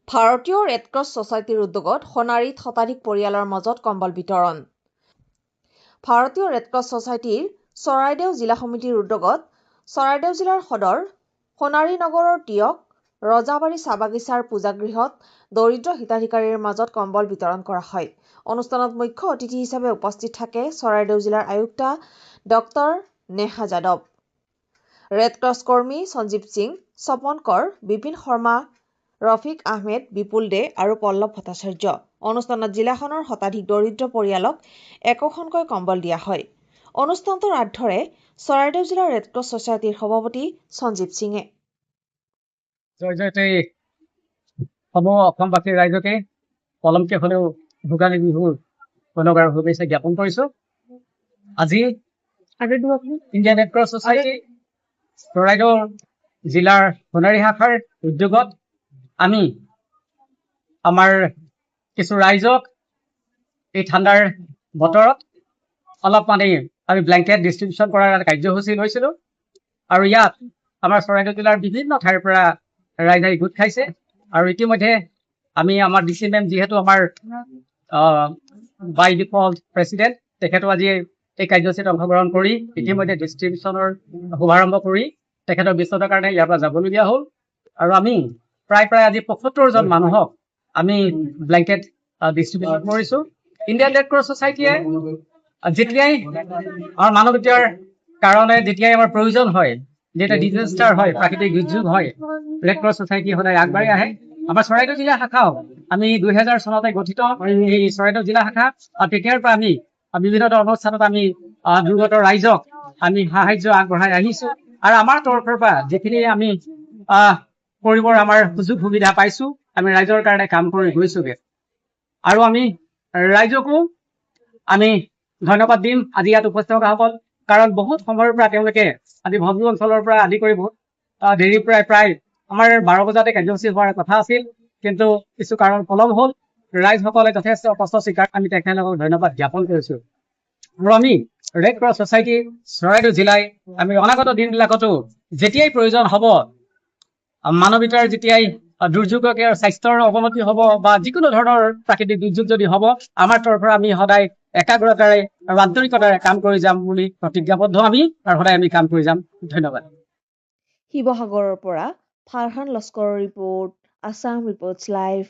ভাৰতীয় red cross ছ'চাইটিৰ উদ্যোগত সোণাৰীত শতাধিক পৰিয়ালৰ মাজত কম্বল বিতৰণ। ভাৰতীয় ৰেড ক্ৰছ ছ'চাইটিৰ চৰাইদেউ জিলা সমিতিৰ উদ্যোগত চৰাইদেউ জিলাৰ সদৰ সোণাৰী নগৰৰ টিয়ক ৰজাবাৰী চাহ-বাগিচাৰ পূজাগৃহত দৰিদ্ৰ হিতাধিকাৰীৰ মাজত কম্বল বিতৰণ কৰা হয়। অনুষ্ঠানত মুখ্য অতিথি হিচাপে উপস্থিত থাকে চৰাইদেউ জিলাৰ আয়ুক্তা doctor Neha Yadav, Red Cross কৰ্মী সঞ্জীৱ সিং, স্বপন কৰ, বিপিন শৰ্মা, ৰফিক আহমেদ, বিপুল দে আৰু পল্লৱ ভট্টাচাৰ্য। অনুষ্ঠানত জিলাখনৰ শতাধিক দৰিদ্ৰ পৰিয়ালক একোখনকৈ কম্বল দিয়া হয়। অনুষ্ঠানটোৰ আঁতৰে চৰাইদেউ জিলাৰ ৰেড ক্ৰছ ছ'চাইটিৰ সভাপতি সঞ্জীৱ সিঙে অসমবাসী ৰাইজকে পলমকে হ'লেও ভোগালী বিহুৰ পুনৰবাৰ শুভেচ্ছা জ্ঞাপন কৰিছো। আজি Indian red cross society Charaideo জিলাৰ সোণাৰী শাখাৰ উদ্যোগত আমি আমাৰ কিছু ৰাইজক এই ঠাণ্ডাৰ বতৰত অলপ আমি ব্লেংকেট ডিষ্ট্ৰিবিউশ্যন কৰাৰ এটা কাৰ্যসূচী লৈছিলোঁ আৰু ইয়াত আমাৰ চৰাইদেউ জিলাৰ বিভিন্ন ঠাইৰ পৰা ৰাইজ আহি গোট খাইছে আৰু ইতিমধ্যে আমি আমাৰ DC মেম যিহেতু আমাৰ বাই ডিফল্ট প্ৰেচিডেণ্ট, তেখেতো আজি এই কাৰ্যসূচীত অংশগ্ৰহণ কৰি ইতিমধ্যে ডিষ্ট্ৰিবিউশ্যনৰ শুভাৰম্ভ কৰি তেখেতৰ ব্যস্ততাৰ কাৰণে ইয়াৰ পৰা যাবলগীয়া হ'ল আৰু আমি প্ৰায় আজি ৭৫ জন মানুহক আমি ব্লেংকেট ডিষ্ট্ৰিবিউট কৰিছো। ইণ্ডিয়ান ৰেড ক্ৰছ ছ'চাইটিয়ে যেতিয়াই আমাৰ মানৱীয়তাৰ কাৰণে যেতিয়াই আমাৰ প্ৰয়োজন হয়, যেতিয়া ডিজাষ্টাৰ হয়, প্ৰাকৃতিক দুৰ্যোগ হয়, ৰেড ক্ৰছ ছ'চাইটি সদায় আগবাঢ়ি আহে। আমাৰ চৰাইদেউ জিলা শাখাও আমি 2000 চনতে গঠিত এই চৰাইদেউ জিলা শাখা আৰু তেতিয়াৰ পৰা আমি বিভিন্ন অনুষ্ঠানত আমি দুৰ্গত ৰাইজক আমি সাহায্য আগবঢ়াই আহিছো আৰু আমাৰ তৰফৰ পৰা যিখিনি আমি কৰিবৰ আমাৰ সুযোগ সুবিধা পাইছো, আমি ৰাইজৰ কাৰণে কাম কৰি গৈছোগে আৰু আমি ৰাইজকো আমি ধন্যবাদ দিম আজি ইয়াত উপস্থিত হোৱাসকল, কাৰণ বহুত সময়ৰ পৰা তেওঁলোকে আজি ভগ্নী অঞ্চলৰ পৰা আদি কৰি বহুত দেৰি প্ৰায় আমাৰ 12 বজাতে কাৰ্যসূচী হোৱাৰ কথা আছিল, কিন্তু কিছু কাৰণ পলম হ'ল। ৰাইজসকলে যথেষ্ট কষ্ট স্বীকাৰ আমি তেখেতলোকক ধন্যবাদ জ্ঞাপন কৰিছো আৰু আমি ৰেড ক্ৰছ ছ'চাইটি চৰাইদেউ জিলাই আমি অনাগত দিনবিলাকতো যেতিয়াই প্ৰয়োজন হ'ব, মানৱীয়তাৰ যেতিয়াই দুৰ্যোগকে স্বাস্থ্যৰ অৱনতি হ'ব বা যিকোনো ধৰণৰ প্ৰাকৃতিক দুৰ্যোগ যদি হ'ব, আমাৰ তৰফৰ আমি সদায় একাগ্ৰতাৰে আৰু আন্তৰিকতাৰে কাম কৰি যাম বুলি প্ৰতিজ্ঞাবদ্ধ আমি আৰু সদায় আমি কাম কৰি যাম। ধন্যবাদ। শিৱসাগৰৰ পৰা ফাৰহান লস্কৰৰ ৰিপৰ্ট, আছাম ৰিপৰ্টছ লাইভ।